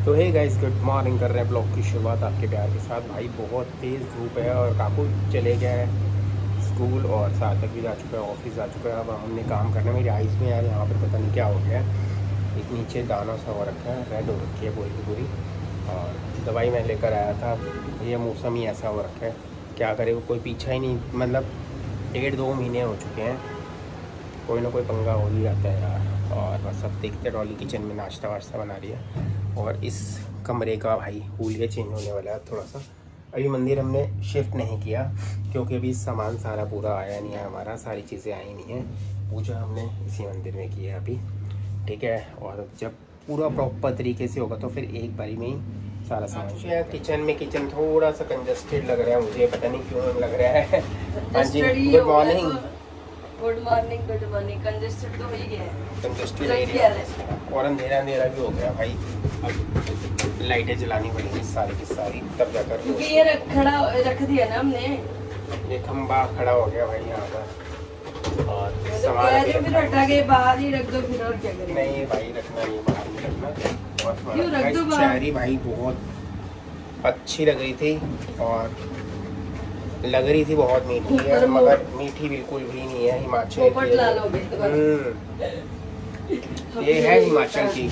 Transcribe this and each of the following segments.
तो hey guys, good morning. कर रहे हैं ब्लॉग की शुरुआत आपके प्यार के साथ। भाई बहुत तेज़ धूप है और काकू चले गए हैं स्कूल और सार्थक भी जा चुका है, ऑफिस जा चुका है। अब हमने काम करना, मेरी आइज़ में यार यहाँ पर पता नहीं क्या हो गया है, एक नीचे दाना सा हो रखा है, रेड हो रखी है पूरी की पूरी। और दवाई मैं लेकर आया था, ये मौसम ही ऐसा हो रखा है, क्या करे, कोई पीछा ही नहीं। मतलब 1.5-2 महीने हो चुके हैं, कोई ना कोई पंगा हो ही जाता है यार। और बस अब देखते, डॉली किचन में नाश्ता वाश्ता बना रही है। और इस कमरे का भाई हुलिया चेंज होने वाला है थोड़ा सा। अभी मंदिर हमने शिफ्ट नहीं किया क्योंकि अभी सामान सारा पूरा आया नहीं है हमारा, सारी चीज़ें आई नहीं है। पूजा हमने इसी मंदिर में की है अभी, ठीक है। और जब पूरा प्रॉपर तरीके से होगा तो फिर एक बारी में ही सारा सामान। किचन में किचन थोड़ा सा कंजस्टेड लग रहा है मुझे, पता नहीं क्यों लग रहा है। हाँ जी, good morning. Good morning, good morning. Congested तो हो ही गया है, कंजस्टेड एरिया और अंधेरा भी हो गया भाई। अब लाइटें जलानी पड़ेंगी सारी की सारी, तब जाकर, क्योंकि ये रख दिया ना हमने, ये खंबा खड़ा हो गया भाई यहाँ पर। और सामान फिर हटा के बाहर ही रख दो, फिर और क्या करें। नहीं भाई, रखना नहीं, बाहर नहीं रखना। क्यों रख दो बाहर। चेरी भाई बहुत अच्छी लग रही थी और लग रही थी बहुत मीठी है, मगर मीठी बिल्कुल भी नहीं है। हिमाचल ये है हिमाचल की,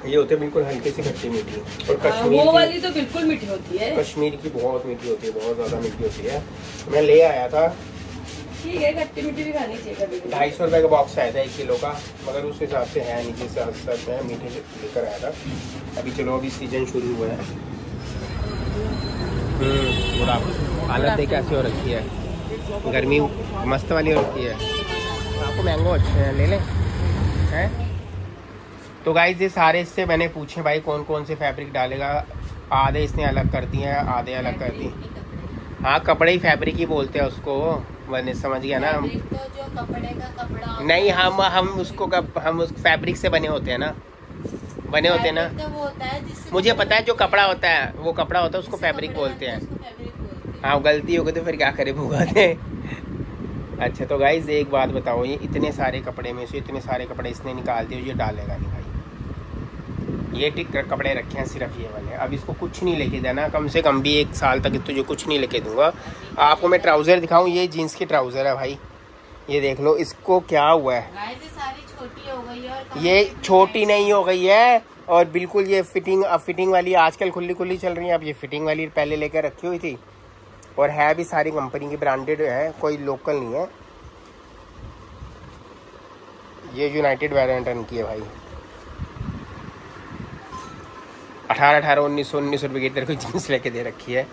ये होते बिल्कुल हल्के से खट्टी मीठी। और कश्मीर वो वाली तो बिल्कुल मीठी होती है, कश्मीर की बहुत मीठी होती है, बहुत ज्यादा मीठी होती है। मैं ले आया था, ठीक है, खट्टी मीठी भी खानी चाहिए कभी। 250 रुपए का बॉक्स आया था 1 किलो का, मगर उस हिसाब से है नहीं जिस हिसाब से मीठे लेकर आया था। अभी चलो, अभी सीजन शुरू हुआ है। हालत देख कैसी हो रखी है, गर्मी मस्त वाली हो रखी है। आपको मैंगो अच्छे हैं, ले लें हैं। तो गाइस, ये सारे इससे मैंने पूछे भाई कौन कौन से फैब्रिक डालेगा। आधे इसने अलग कर दिए हैं, आधे अलग कर दिए। हाँ, कपड़े ही फैब्रिक ही बोलते हैं उसको, मैंने समझ गया ना। तो जो कपड़े का कपड़ा नहीं, हम उसको हम उस फैब्रिक से बने होते हैं ना, बने होते हैं ना। वो होता है मुझे पता है, जो कपड़ा होता है वो कपड़ा होता है, उसको फैब्रिक बोलते हैं। हाँ, गलती हो गई तो फिर क्या करे, भुगाते। अच्छा, तो गाइज एक बात बताओ, ये इतने सारे कपड़े में से इतने सारे कपड़े इसने निकाल दिए, ये डालेगा नहीं भाई। ये टिक कपड़े रखे हैं सिर्फ ये वाले, अब इसको कुछ नहीं लेके देना, कम से कम भी 1 साल तक तुझे कुछ नहीं लेके दूंगा। आपको मैं ट्राउज़र दिखाऊँ, ये जीन्स की ट्राउज़र है भाई, ये देख लो इसको क्या हुआ है। छोटी हो गई है, ये छोटी नहीं हो गई है, और बिल्कुल ये फिटिंग वाली आजकल खुली चल रही है। अब ये फिटिंग वाली पहले लेकर रखी हुई थी, और है भी सारी कंपनी की, ब्रांडेड है, कोई लोकल नहीं है। ये यूनाइटेड वेरिएंट की है भाई। 18 19 रुपए की तेरे को जीन्स लेके दे रखी है।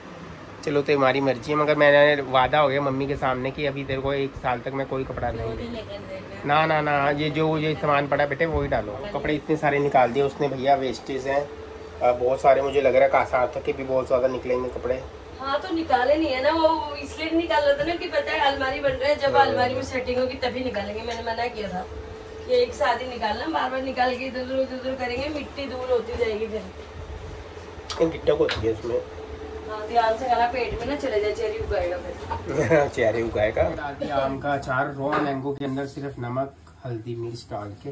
चलो, तो हमारी मर्जी है, मगर मैंने वादा हो गया मम्मी के सामने कि अभी तेरे को 1 साल तक मैं कोई कपड़ा नहीं ना ना ना। ये सामान पड़ा बेटे, वही डालो। कपड़े इतने सारे निकाल दिए उसने भैया, वेस्टेज हैं बहुत सारे। मुझे लग रहा है सार्थक के भी बहुत ज़्यादा निकलेंगे कपड़े। हाँ, तो निकाले नहीं है ना, वो इसलिए निकाल रहा था ना कि पता है अलमारी बन रहा है, जब अलमारी में सेटिंग होगी तभी निकालेंगे। मैंने मना किया था कि एक साथ ही निकालना, बार बार निकाल के इधर उधर करेंगे, मिट्टी दूर होती जाएगी फिर। गिट्टा होती है इसमें। हाँ, ध्यान से खाना, पेट में ना चले जाए, चेरी उगाएगा फिर। चेरी उगाएगा। डाल दिया आम का अचार, रॉ मैंगो के अंदर सिर्फ नमक हल्दी मिर्च डाल के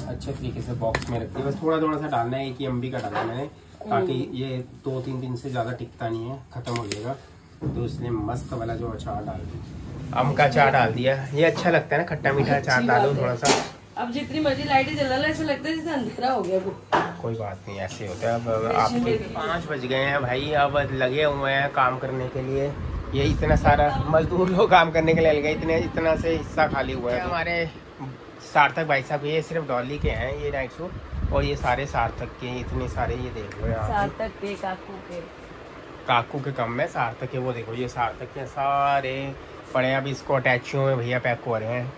अच्छे तरीके से बॉक्स में रख दिया। बस थोड़ा सा डालना है, एक ही अम्बी का डाला मैंने, ताकि ये 2-3 दिन से ज़्यादा टिकता नहीं है, ख़त्म हो जाएगा। तो इसने मस्त वाला जो अचार डाल दिया, आम का अचार डाल दिया। ये अच्छा लगता है ना, खट्टा मीठा अचार डालो थोड़ा सा। अब जितनी मर्जी लाइटें जला लो, ऐसा लगता है जैसे अंधेरा हो गया। कोई बात नहीं, ऐसे होता है। अब आपके 5 बज गए हैं भाई, अब लगे हुए हैं काम करने के लिए। ये इतना सारा मजदूर लोग काम करने के लिए लगे, इतना से हिस्सा खाली हुआ है। हमारे सार्थक भाई साहब, ये सिर्फ डॉली के हैं ये नाइट सूट, और ये सारे सार्थक के, इतने सारे, ये देख लो यहाँ सार्थक के, काकू के कम है, सार्थक के। वो देखो, ये सार्थक के सारे पड़े, अब इसको अटैचियों में भैया पैक हो रहे हैं,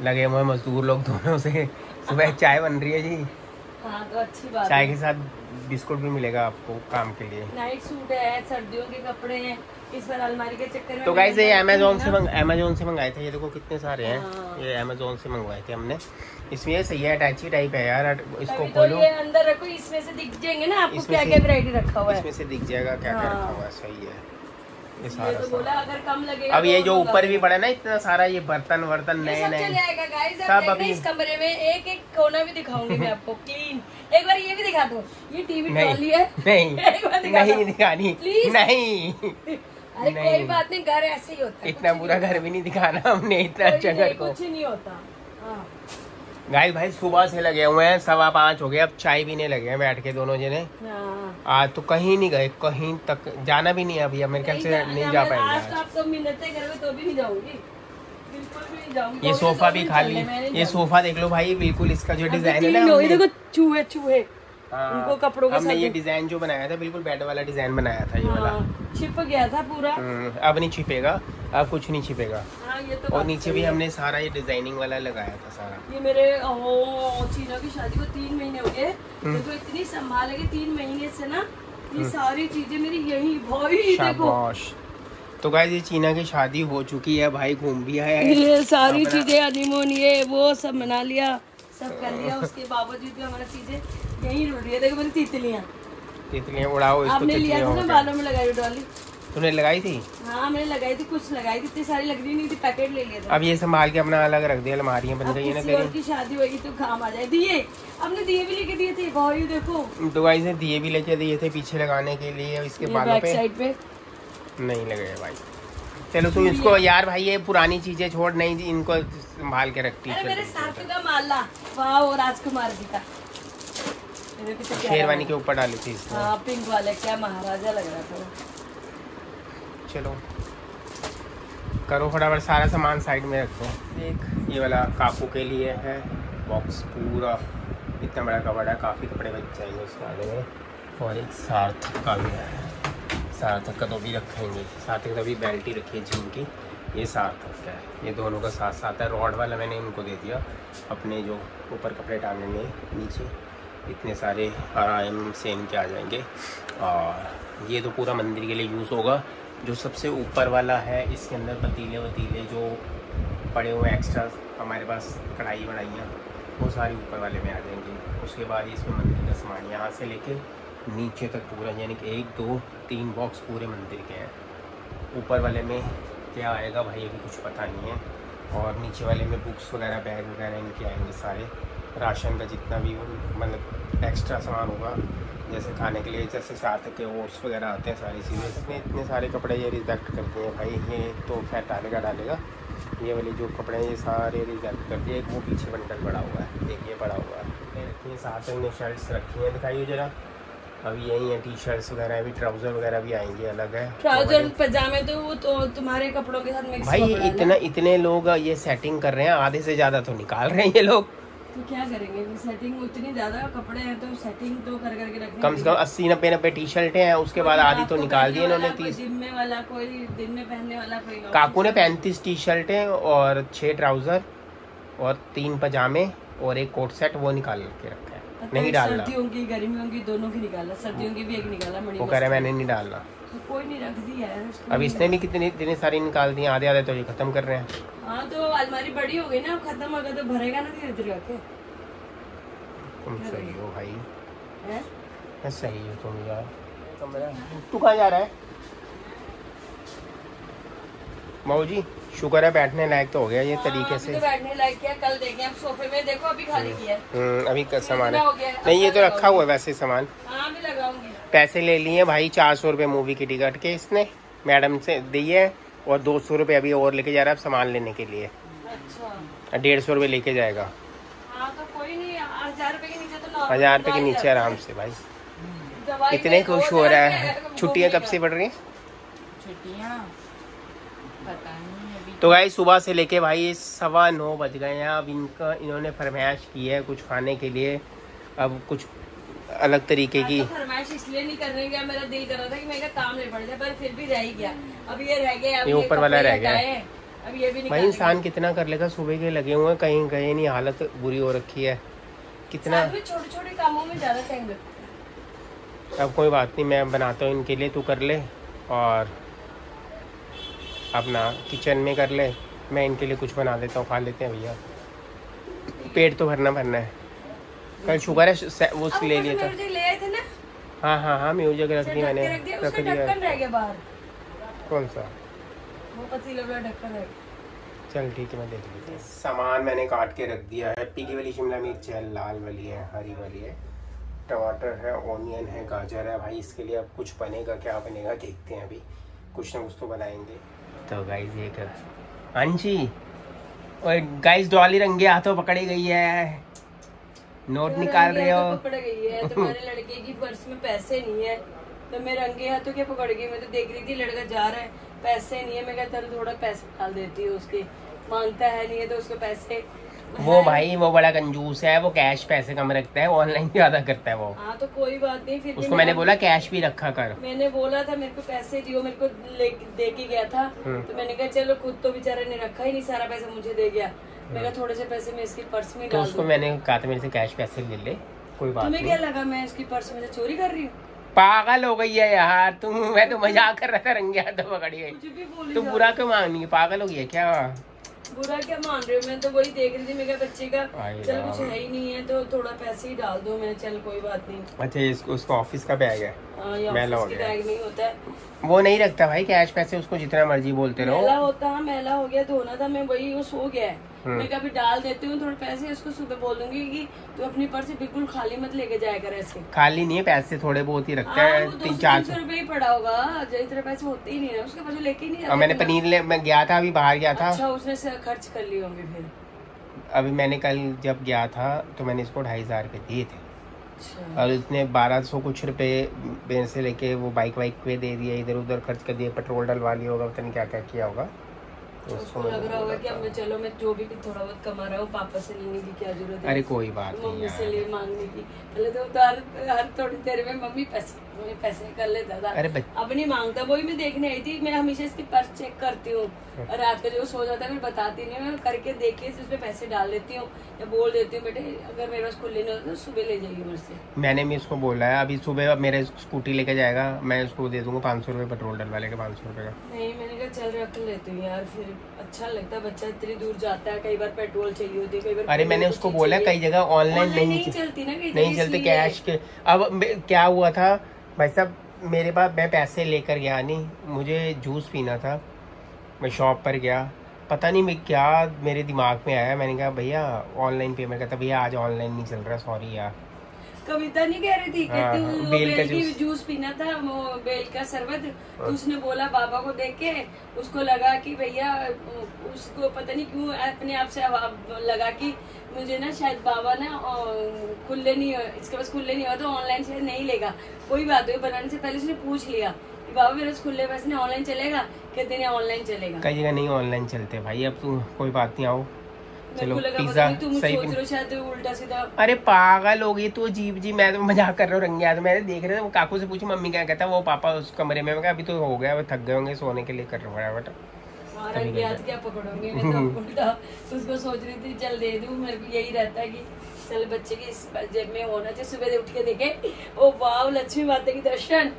लगे हुए मजदूर लोग दोनों से। सुबह चाय बन रही है जी। हाँ, तो अच्छी बात चाय है। के साथ बिस्कुट भी मिलेगा आपको काम के लिए। नाइट सूट है, सर्दियों के कपड़े हैं, इस बार अलमारी के चक्कर में। तो गाइस, ये अमेजोन से मंगाए थे, ये देखो कितने सारे हैं। हाँ। ये अमेजोन से मंगवाए थे हमने। इसमें सही है, अटैची टाइप है यार, इसको खोलो, ये अंदर रखो, इसमें से दिख जाएंगे ना आपको क्या क्या वैरायटी रखा हुआ है। इसमें से दिख जाएगा क्या क्या रखा हुआ है। सही है, ये सारा तो बोला अगर कम लगेगा अब ये तो जो होगा। ऊपर भी पड़ा ना इतना सारा, ये बर्तन वर्तन ये नए सब नए चले आएगा गाइस। सब अब अभी इस कमरे में एक एक कोना भी दिखाऊंगी मैं आपको क्लीन। एक बार ये भी दिखा दो, ये टीवी ट्रॉली है। नहीं एक बार दिखा नहीं दो दिखानी प्लीज। नहीं अरे नहीं। कोई बात नहीं, घर ऐसे ही होता है। इतना बुरा घर भी नहीं दिखाना हमने, इतना अच्छा घर को। कुछ नहीं होता। हाँ। गाइस भाई सुबह से लगे हुए हैं, 5:15 हो गए, अब चाय पीने लगे हैं बैठ के दोनों जने। हाँ। आज तो कहीं नहीं गए, कहीं तक जाना भी नहीं है अभी, मेरे ख्याल से नहीं जा पाएंगे आज तो आज। आपको मिलते घर में तो भी नहीं जाऊंगी, बिल्कुल भी नहीं जाऊंगी। ये तो सोफा भी भी नहीं खाली, चलने, मैं नहीं ये जाऊंगी। सोफा देख लो भाई, बिल्कुल इसका जो अभी डिजाइन है तीन ना हो, ये हमने- देखो चूहे चूहे हाँ, उनको कपड़ों के हमने साथ ये डिजाइन जो बनाया था बिल्कुल बेड वाला डिजाइन बनाया था ये वाला। छिप गया था पूरा। अब नहीं छिपेगा, अब कुछ नहीं छिपेगा। हाँ, ये तो और बात नीचे सही भी है। हमने सारा ये डिजाइनिंग वाला लगाया था सारा। ये मेरे चीना की शादी को 3 महीने हो गए, देखो इतनी संभाल है कि 3 महीने से ना ये सारी चीजें मेरी यही भाई देखो। शाबाश। तो गाइस ये चीना की शादी हो चुकी है, भाई घूम भी आया है। ये सारी चीजें हनीमून ये वो सब मना लिया, सब कर लिया, उसके बावजूद भी हमारा चीजें यही रुल रही है। देखो मेरी तितलियां उड़ाओ इसको। आपने लिया था ना, बालों में लगाई डॉली। तूने लगाई थी? हाँ मैंने लगाई थी, कुछ लगाई थी, इतनी सारी लग रही नहीं थी, पैकेट ले लिया था। अब ये संभाल के अपना अलग रख दिया, अलमारियां बन गई है ना किसी और तेरी। की शादी होगी तो काम आ जाए। दिए आपने दिए भी लेके दिए थे भाई, देखो तो गाइस ने दिए भी लेके दिए थे पीछे लगाने के लिए, इसके बालों बैक पे साइड पे नहीं लगे भाई। चलो तू इसको यार भाई, ये पुरानी चीजें छोड़, नहीं इनको संभाल के रखती अरे मेरे साथ का माला, वाह वो राजकुमार जी का शेरवानी के ऊपर डाली थी इसने। हाँ पिंक वाले, क्या महाराजा लग रहा था वो। चलो करो फटाफट, सारा सामान साइड में रख दो। एक ये वाला काकू के लिए है बॉक्स, पूरा इतना बड़ा कबड़ है, काफ़ी कपड़े बच जाएंगे उसके आगे में। और एक सार्थक का भी है, सार्थक का तो भी रखेंगे, सार्थक का भी बेल्ट ही रखी है जिम की। ये सार्थक का है, ये दोनों का साथ साथ है। रॉड वाला मैंने इनको दे दिया, अपने जो ऊपर कपड़े टांगेंगे नीचे, इतने सारे आराम से इनके आ जाएंगे। और ये तो पूरा मंदिर के लिए यूज़ होगा। जो सबसे ऊपर वाला है इसके अंदर पतीले वतीले जो पड़े हुए एक्स्ट्रा हमारे पास, कढ़ाई वढ़ाइयाँ, वो सारी ऊपर वाले में आ जाएंगी। उसके बाद इसमें मंदिर का सामान यहाँ से लेके नीचे तक पूरा, यानी कि 1 2 3 बॉक्स पूरे मंदिर के हैं। ऊपर वाले में क्या आएगा भाई अभी कुछ पता नहीं है। और नीचे वाले में बुक्स वगैरह, बैग वगैरह इनके आएंगे सारे। राशन का जितना भी मतलब एक्स्ट्रा सामान होगा, जैसे खाने के लिए, जैसे साथ के ओट्स वगैरह आते हैं, सारी चीज़ें। इसमें इतने सारे कपड़े ये रिजेक्ट करते हैं भाई, ये तो खैर डालेगा। ये वाले जो कपड़े हैं ये सारे रिजेक्ट करते हैं। एक वो पीछे बंडल पड़ा हुआ है, एक ये पड़ा हुआ है, ये साथ में शर्ट्स रखी हैं, दिखाइए ज़रा। अभी यही है, टी शर्ट्स वगैरह भी, ट्राउज़र वगैरह भी आएंगे, अलग है। ट्राउजर पजामे तो वो तो तुम्हारे कपड़ों के साथ मिक्स भाई इतने लोग ये सेटिंग कर रहे हैं, आधे से ज़्यादा तो निकाल रहे हैं ये लोग। तो क्या करेंगे, सेटिंग उतनी ज्यादा कपड़े हैं तो सेटिंग तो कर करके रखनी कम से कम 80-90 टी शर्टें हैं, उसके बाद आधी तो निकाल दी इन्होंने। 30 दिन में वाला, कोई दिन में पहनने वाला, कोई काकू ने 35 टी शर्टें और 6 ट्राउजर और 3 पजामे और एक कोट सेट वो निकाल के रखा है, नहीं डालना। सर्दियों की गर्मियों की दोनों की निकाला, सर्दियों की भी एक निकाला, वो कह रहे मैंने नहीं डालना। तो कोई नहीं, रख दिया है उसको। अब इसने भी कितनी सारी निकाल दी, आधे तो ये खत्म कर रहे हैं। हाँ तो अलमारी बड़ी हो गई ना, अब खत्म होगा तो भरेगा ना धीरे धीरे आके। तुम सही हो भाई, हैं? सही हो तुम यार। तू कहाँ जा रहा है मऊ जी? शुक्र है बैठने लायक तो हो गया ये तरीके से। तो बैठने लायक किया, कल देखेंगे अब सोफे में, देखो अभी खाली किया है। अभी का सामान हो है गया, नहीं, ये तो रखा हुआ है वैसे सामान। हाँ भी लगाऊंगी। पैसे ले लिए भाई 400 रुपये मूवी की टिकट के, इसने मैडम से दिए और 200 रुपये अभी और लेके जा रहा है सामान लेने के लिए। अच्छा 150 रुपये लेके जाएगा। हाँ तो कोई नहीं, 1000 रुपए के नीचे तो 1000 रुपये के नीचे आराम से भाई। दवाई इतने में खुश हो हो रहा जाए, है। घूमने छुट्टियाँ कब का। से पड़ रही हैं? छुट्टियाँ पता नहीं अभी। तो भाई सुबह से लेके भाई 9:15 बज गए हैं। अब इन्होंने फरमाइश की है कुछ खाने के लिए, अब कुछ अलग तरीके की। तो फरमाइश इसलिए नहीं करने गया, मेरा दिल कर रहा था कि मेरा काम नहीं पड़ जाए, पर फिर भी रह ही गया। अब ये रह गया, अब ये ऊपर वाला रह गया। अब ये भी भाई इंसान कितना कर लेगा, सुबह के लगे हुए हैं, कहीं गए नहीं, हालत बुरी हो रखी है कितना। छोटे छोटे कामों में ज्यादा टाइम लगता है। अब कोई बात नहीं, मैं बनाता हूँ इनके लिए, तू कर ले और अपना किचन में कर ले, मैं इनके लिए कुछ बना देता हूँ, खा लेते हैं भैया, पेट तो भरना है। कल शुगर है वो ले लिया था। ले आए थे ना? हाँ म्यूजिक रख दी मैंने, रख दिया, रह गया बाहर। कौन सा? वो पतीला वाला ढक्कन है। चल ठीक है, मैं देख लेता हूँ। सामान मैंने काट के रख दिया है। पीली वाली शिमला मिर्च है, लाल वाली है, हरी वाली है, टमाटर है, ऑनियन है, गाजर है। भाई इसके लिए अब कुछ बनेगा, क्या बनेगा देखते हैं। अभी कुछ ना कुछ तो बनाएंगे। तो गाइस ये कर अंशी और गाइस डॉली रंगे हाथों पकड़ी गई है। नोट निकाल रहे हो? तो पकड़ गई है। तुम्हारे लड़के की पर्स में पैसे नहीं है तो मैं रंगे हाथों क्या पकड़ गई। मैं तो देख रही थी लड़का जा रहा है, पैसे नहीं है। मैं कहता थोड़ा पैसे डाल देती हूँ उसके, मांगता है नहीं है तो उसको पैसे। वो भाई वो बड़ा कंजूस है, वो कैश पैसे कम रखता है, ऑनलाइन ज्यादा करता है वो। हाँ तो कोई बात नहीं, फिर उसको मैंने बोला कैश भी रखा कर। मैंने बोला था मेरे को पैसे दियो, मेरे को दे के गया था। तो मैंने कहा चलो, खुद तो बेचारे ने रखा ही नहीं, सारा पैसा मुझे दे गया। मैं कहा थोड़े से पैसे मैं इसकी पर्स में तो डाल उसको मैंने कहा था मेरे से कैश पैसे ले ले, कोई बात नहीं। तुम्हें क्या लगा मैं इसकी पर्स में से चोरी कर रही हूँ? पागल हो गई है यार तुम। मैं तो मजाक कर रहा था, रंगे हाथों पकड़ गई। तो बुरा क्यों मांगनी है? पागल हो गई है क्या? बुरा क्या मान रहे हो? मैं तो वही देख रही थी। मेरे बच्चे का चल कुछ है ही नहीं है तो थोड़ा पैसे ही डाल दो। मैं चल कोई बात नहीं। अच्छा उसको ऑफिस का बैग है, मैला हो गया। बैग नहीं होता है वो, नहीं रखता भाई कैश पैसे, उसको जितना मर्जी बोलते रहो। मैला होता है, मैला हो गया, धोना था। मैं वही वो सो गया है। मैं कभी डाल देती हूँ थोड़े पैसे, उसको सुबह बोल दूंगी कि तू अपनी पर्स बिल्कुल खाली मत लेके जाया कर। ऐसे खाली नहीं है, पैसे थोड़े बहुत ही रखता है, 300-400 रुपए ही पड़ा होगा। इतने पैसे होते ही नहीं है उसके पास, लेके नहीं और मैंने पनीर मैं गया था अभी, बाहर गया था। अच्छा उसने खर्च कर लिए होंगे फिर। अभी मैंने कल जब गया था तो मैंने इसको 2500 रुपये दिए थे। अच्छा। और उसने 1200 कुछ रुपए मेरे से लेके वो बाइक पे दे दिए, इधर उधर खर्च कर दिए, पेट्रोल डलवा लिया होगा, पता नहीं क्या क्या किया होगा। तो उसको लग रहा होगा कि अब चलो मैं जो भी थोड़ा बहुत कमा रहा हूँ, पापा से लेने की क्या जरूरत है। अरे कोई बात नहीं, मम्मी से ले मांगने की। पहले तो हर थोड़ी देर में मम्मी पैसे कर लेता था। अरे अब नहीं मांगता। वही मैं देखने आई थी। मैं हमेशा इसकी पर्स चेक करती हूँ और रात को जो सो जाता है मैं बताती नहीं, मैं करके देख के उसमें पैसे डाल देती हूँ या बोल देती हूँ बेटे अगर मेरे पास खुले नहीं होते तो सुबह ले जाइए मेरे से। मैंने भी इसको बोला है अभी सुबह मेरे स्कूटी लेके जाएगा, मैं उसको दे दूंगा 500 रुपये पेट्रोल डलवा लेके, 500 रुपये का। नहीं मैंने कहा चल रख लेती हूँ यार, फिर अच्छा लगता है। बच्चा इतनी दूर जाता है, कई बार पेट्रोल चाहिए होती है, कई बार। अरे मैंने उसको बोला कई जगह ऑनलाइन नहीं चलती ना, नहीं चलते कैश के। अब क्या हुआ था भाई साहब, मेरे पास मैं पैसे लेकर गया नहीं, मुझे जूस पीना था, मैं शॉप पर गया, पता नहीं मैं क्या मेरे दिमाग में आया, मैंने कहा भैया ऑनलाइन पेमेंट करता। भैया आज ऑनलाइन नहीं चल रहा, सॉरी यार। कविता नहीं कह रही थी कि बेल का जूस पीना था, वो बेल का शरबत। तो उसने बोला बाबा को देख के, उसको लगा कि भैया, उसको पता नहीं क्यों अपने आप से लगा कि मुझे ना शायद बाबा ना खुले नहीं, इसके पास खुले नहीं हुआ तो ऑनलाइन से नहीं लेगा। कोई बात हुई, बनाने से पहले उसने पूछ लिया कि बाबा मेरे पास खुले पैसे नहीं, ऑनलाइन चलेगा? कहते नहीं ऑनलाइन चलेगा। कई जगह नहीं ऑनलाइन चलते भाई। अब तू कोई बात नहीं, आओ चलो पिज्जा सही उल्टा सीधा। अरे पागल हो गई तू, अजीब जी। मैं तो मजाक कर रहा हूँ, रंगे हाथ मैंने देख रहे थे। वो काकू से पूछी मम्मी क्या कहता है, वो पापा उस कमरे में। अभी तो हो गया, वो थक गए होंगे, सोने के लिए कर रहा है बेटा। रंगे हाथ क्या पकड़ोगे? मैं तो उल्टा उसको सोच रही थी चल दे दूं। मेरे को यही रहता है कि चल बच्चे की जेब में होना चाहिए, सुबह उठ के देखे ओ वाह लक्ष्मी माता की दर्शन,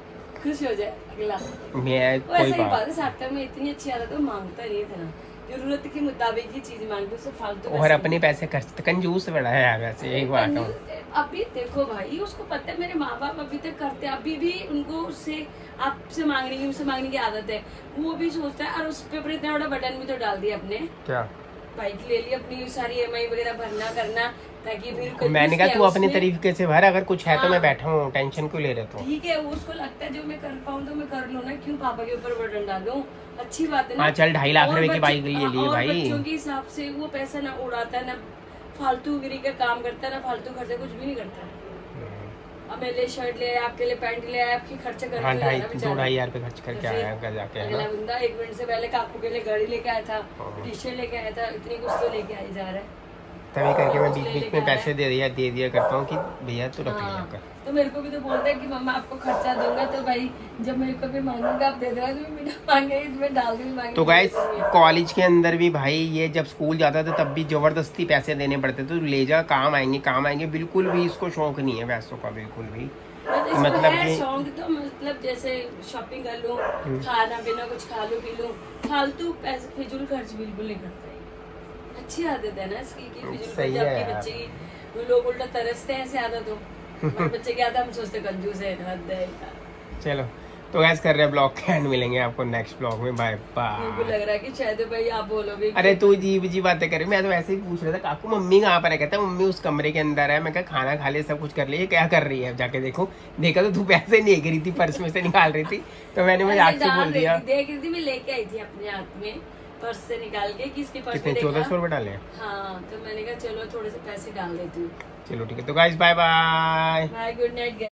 खुश हो जाए अगला। मैं कोई बात सार्थक में इतनी अच्छी आदत है, मांगता नहीं था ना, जरूरत के मुताबिक ही चीज मांगते, उससे फालतू और अपने पैसे खर्च। कंजूस बड़ा है यार वैसे, एक बात है। अभी देखो भाई, उसको पता है मेरे माँ बाप अभी तक करते, अभी भी उनको उससे आपसे मांगने की, मुझसे मांगने की आदत है। वो भी सोचता है, और उस पे पर इतना बड़ा बटन भी तो डाल दिया अपने। क्या बाइक ले ली अपनी, सारी EMI वगैरह भरना करना, ताकि फिर मैंने कहा तू अपने तरीके से भर, अगर कुछ है तो मैं बैठा हूँ, टेंशन क्यों ले रहे हो? ठीक है, उसको लगता है जो मैं कर पाऊँ तो मैं कर लूँ ना, क्यों पापा के ऊपर बटन डालूं? अच्छी बात है ना। चल 2.5 लाख रुपए की बाइक ले लिए भाई। बच्चों के हिसाब से वो पैसा ना उड़ाता है, ना फालतू गिरी का काम करता है, ना फालतू खर्चा कुछ भी नहीं करता। अब मेरे लिए शर्ट ले आया, आपके लिए पैंट ले आया, आपकी खर्चा करके 2-2.5 हजार खर्च करके आया घर जाके। अगला बंदा 1 मिनट से पहले काकू के लिए घड़ी लेके आया था, टी-शर्ट लेके आया था, इतनी कुछ तो लेके आ जा रहा है। तभी करके मैं बीच में पैसे दे दिया करता हूँ कि भैया तू रख लिया कर। तो मेरे को भी तो बोलता है कि मम्मा आपको खर्चा दूंगा, तो भाई जब मेरे को भी मांगूंगा आप दे देगा, तो बिना मांगे इसमें डाल दूंगी मांगे। तो गाइस कॉलेज के अंदर भी भाई, ये जब स्कूल जाता था तब भी जबरदस्ती पैसे देने पड़ते थे, तो ले जा काम आएंगे। बिल्कुल भी इसको शौक नहीं है पैसों का, बिल्कुल भी। मतलब शौक तो मतलब जैसे शॉपिंग कर लूं, खाना पीना कुछ खा लूं पी लूं, फालतू पैसे फिजूल खर्च बिल्कुल नहीं करता है। अच्छी आदत है ना इसकी कि फिजूल खर्च अपने बच्चे की, लोग उल्टा तरसते हैं ऐसे आदत हो। बच्चे की आदत हम सोचते कंजूस है। चलो तो गैस कर रहे हैं ब्लॉग के एंड, मिलेंगे आपको नेक्स्ट ब्लॉग में। Bye bye. मेरे को लग रहा है कि शायद भाई आप बोलोगे अरे तू जी बातें करे, मैं तो ऐसे ही पूछ रहा था काकू मम्मी कहाँ पर है, कहता मम्मी उस कमरे के अंदर है। मैं कहा खाना खा ले, सब कुछ कर लिए, क्या कर रही है, जाके देखो। देखा तो तू पैसे नहीं गिरी थी, पर्स में से निकाल रही थी, तो मैंने मजाक से बोल दिया। देख रही थी, मैं लेके आई थी अपने हाथ में पर्स से निकाल के, किसके पर्स में 1400 रुपए डाले। हाँ, तो मैंने कहा चलो थोड़े से पैसे डाल देती हूँ। चलो ठीक है, तो guys bye bye, good night.